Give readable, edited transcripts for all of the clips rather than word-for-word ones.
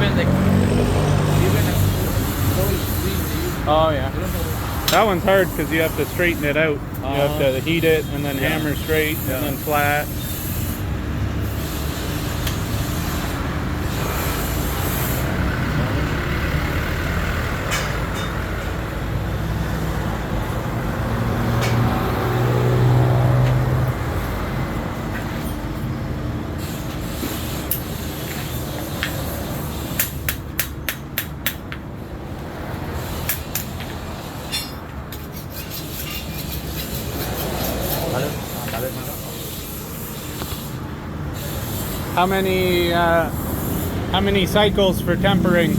even like Oh yeah. That one's hard because you have to straighten it out. You have to heat it and then hammer straight and then flat. How many cycles for tempering?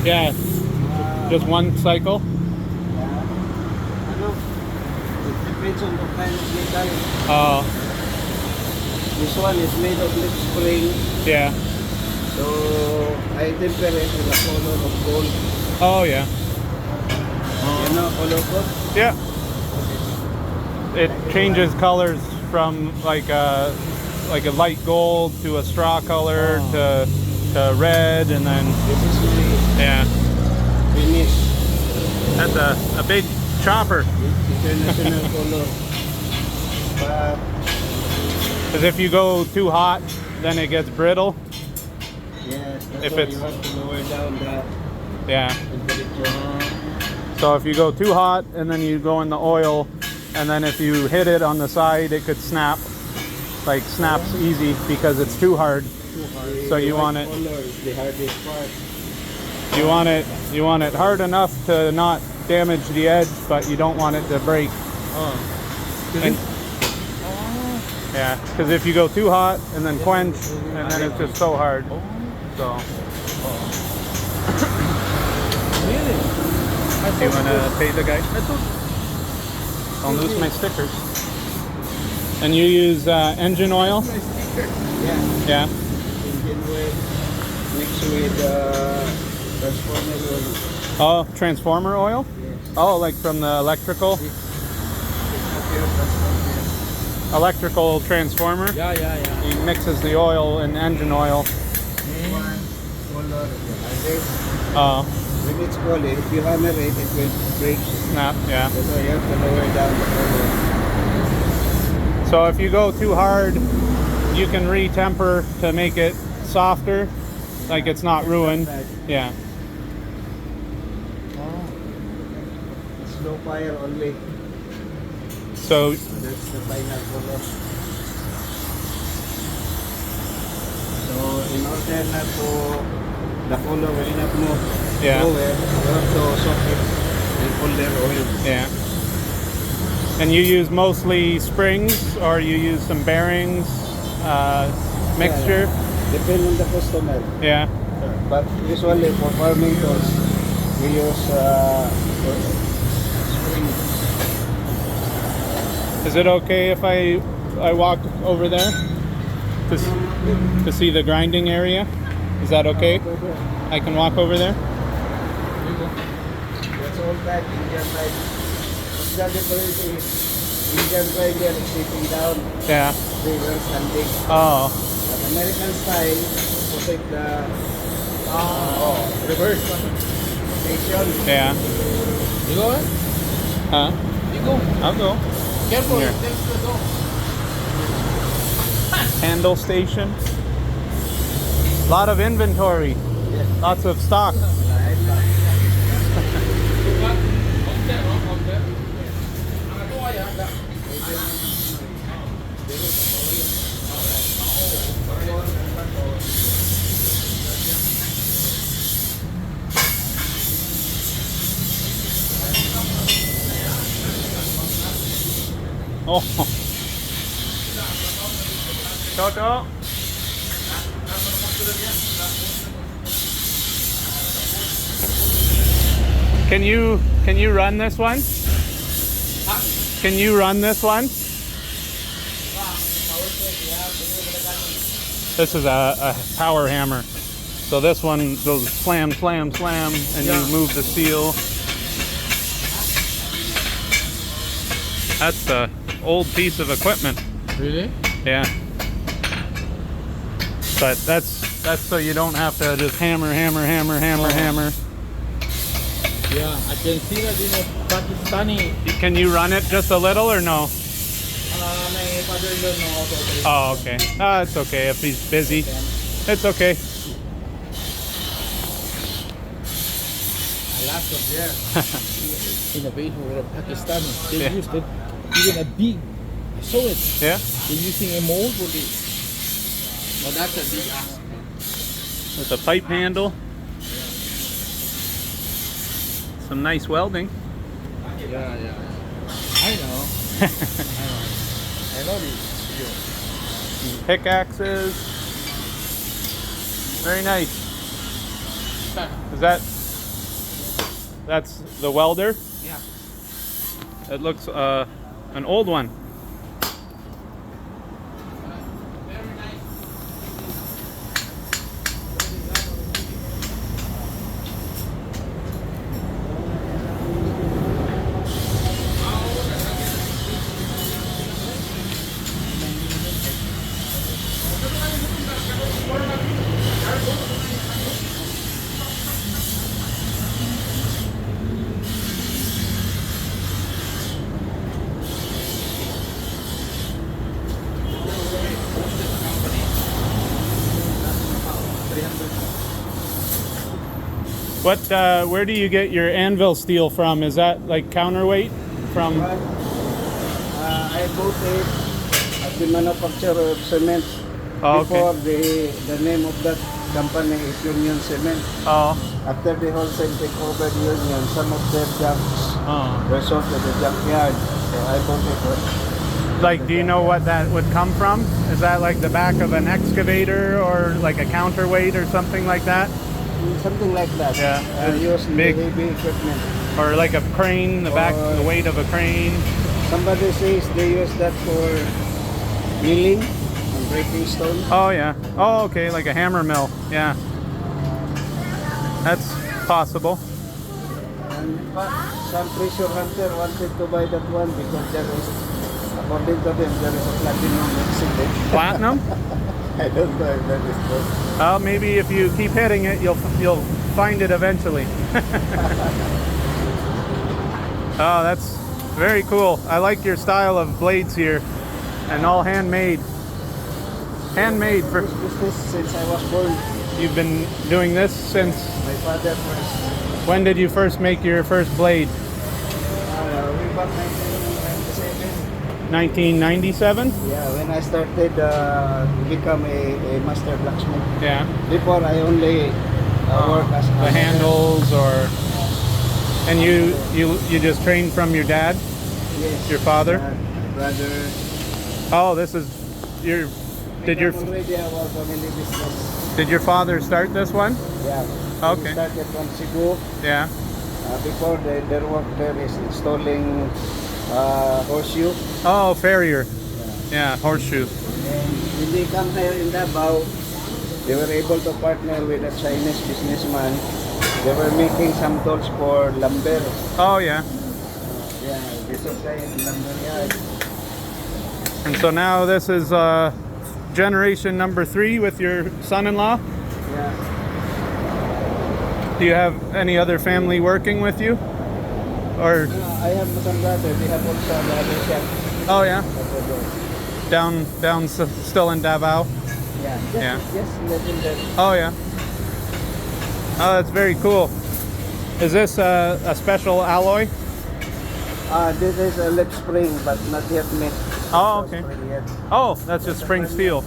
Yeah, just one cycle. It depends on the kind of metal. Oh, This one is made of lip spring, yeah. so I temper it with a color of gold. Oh, yeah. You know, color gold? Yeah. It changes colors from like a light gold to a straw color to red, and then This is my yeah. finish. That's a big chopper. International color. But Because if you go too hot, then it gets brittle. yes, that's If why it's- you have to lower down the Yeah. temperature. So if you go too hot and then you go in the oil, and then if you hit it on the side, it could snap. Like snaps easy because it's too hard. So you The want white it. color is the hardest part. You want it hard enough to not damage the edge, but you don't want it to break. And- yeah, because if you go too hot and then quench, and then it's just so hard. So, really? do you want to pay the guy? I'll lose my stickers. And you use engine oil? Yeah. Yeah. Engine oil mixed with transformer oil. Oh, transformer oil? Yes. Oh, like from the electrical transformer? Yeah, yeah, yeah. He mixes the oil and engine oil. One color, this. Oh, When it's cold, if you hammer it, it will break. snap, yeah. That's why you have to lower down the color. So if you go too hard, you can re-temper to make it softer, like it's not ruined. Yeah. Slow fire only. So That's the final color. So in order not to the color will not move Yeah. lower, you have to soak it in colder oil. yeah. And you use mostly springs, or you use some bearings, mixture? Depend on the customer. Yeah. But usually for farming tools, we use spring. Is it okay if I walk over there to see the grinding area? Is that okay? I can walk over there? That's all that Indian side. The difference is Indian grinder is sitting down, Yeah. they were standing. Oh. But American style, protect the Reverse. station. Yeah. You go, eh? Huh? You go. I'll go. Careful, Here. there's the door. Handle station. Lot of inventory. Lots of stock. Oh. Toto. Can you run this one? Can you run this one? This is a power hammer. So this one goes slam, slam, slam, and you move the steel. That's an old piece of equipment. Really? Yeah. But that's That's so you don't have to just hammer. Yeah, I can see that in a Pakistani. Can you run it just a little or no? My father-in-law know how to operate. Oh, okay. It's okay if he's busy. It's okay. A lot of there. Innovation with a Pakistani. They Yeah. used it even a big. I saw it. Yeah. They're using a mold for this. But that's a big ask. With a pipe handle. Some nice welding. Yeah. I know. I know this. Pickaxes. Very nice. Is that's the welder? Yeah. It looks an old one. What? Where do you get your anvil steel from? Is that like counterweight from? I bought it at the manufacturer of cement. Oh, okay. Before the name of that company is Union Cement. Oh, After the wholesale take over Union, some of their jobs oh. were sold to the junkyard. So I bought it. Like, do you know what that would come from? Is that like the back of an excavator or like a counterweight or something like that? Something like that. Yeah. Used in the Big. heavy equipment. Or like a crane, the back, Or- the weight of a crane? Somebody says they use that for milling and breaking stone. Oh yeah. Oh, okay, like a hammer mill. Yeah. That's possible. And some treasure hunter wanted to buy that one because there is, according to them, there is a platinum exhibit. Platinum? I don't know if that is true. Well, maybe if you keep hitting it, you'll find it eventually. Oh, that's very cool. I like your style of blades here, and all handmade. Handmade for. This business since I was born. You've been doing this since. My father first. When did you first make your first blade? Way back 1997. 1997? Yeah, when I started to become a master blacksmith. Yeah. Before I only work as The a handles, or. And you just trained from your dad? Yes. Your father? Brother. Oh, this is your. Did your already our family business? Did your father start this one? Yeah. Okay. We started from Cebu. Yeah. Before their work there is installing horseshoe. Oh, farrier. Yeah, horseshoe. And when they come here in Davao, they were able to partner with a Chinese businessman. They were making some tools for lumber. Oh yeah. Yeah, they supply in lumber yard. And so now this is generation number 3 with your son-in-law. Yeah. Do you have any other family working with you? Or I have some brother. They have also another shop. oh yeah, over there. down still in Davao. Yeah. Yeah. Yes, little there. Oh yeah. Oh, that's very cool. Is this a special alloy? This is a lip spring, but not yet made. Oh, okay. Spring yet. Oh, that's just spring steel.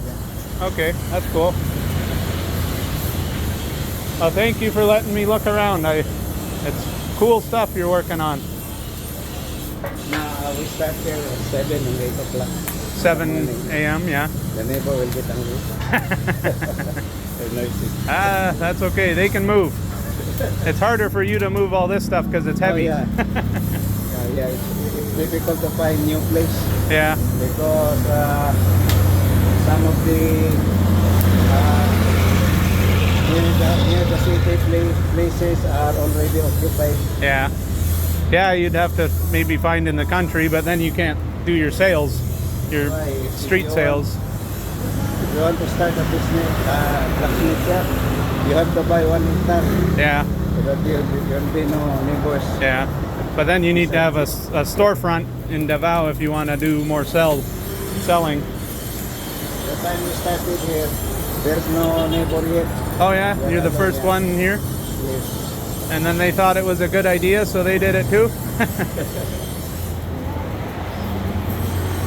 Okay, that's cool. Well, thank you for letting me look around. It's cool stuff you're working on. Now we start here at 7 and 8 o'clock. 7 a.m. Yeah. The neighbor will get angry. They're noisy. That's okay. They can move. It's harder for you to move all this stuff because it's heavy. Oh, yeah. It's difficult to find new place Yeah. because some of the near the city places are already occupied. Yeah. Yeah, you'd have to maybe find in the country, but then you can't do your sales, your Right, if street you sales. you want to start a business, blacksmith shop, you have to buy 1 hectare. Yeah, So that you'll be no neighbors. yeah. But then you need to have a storefront in Davao if you want to do more selling. The time we started here, there's no neighbor yet. Oh yeah, you're the first one here? Yes. And then they thought it was a good idea, so they did it too?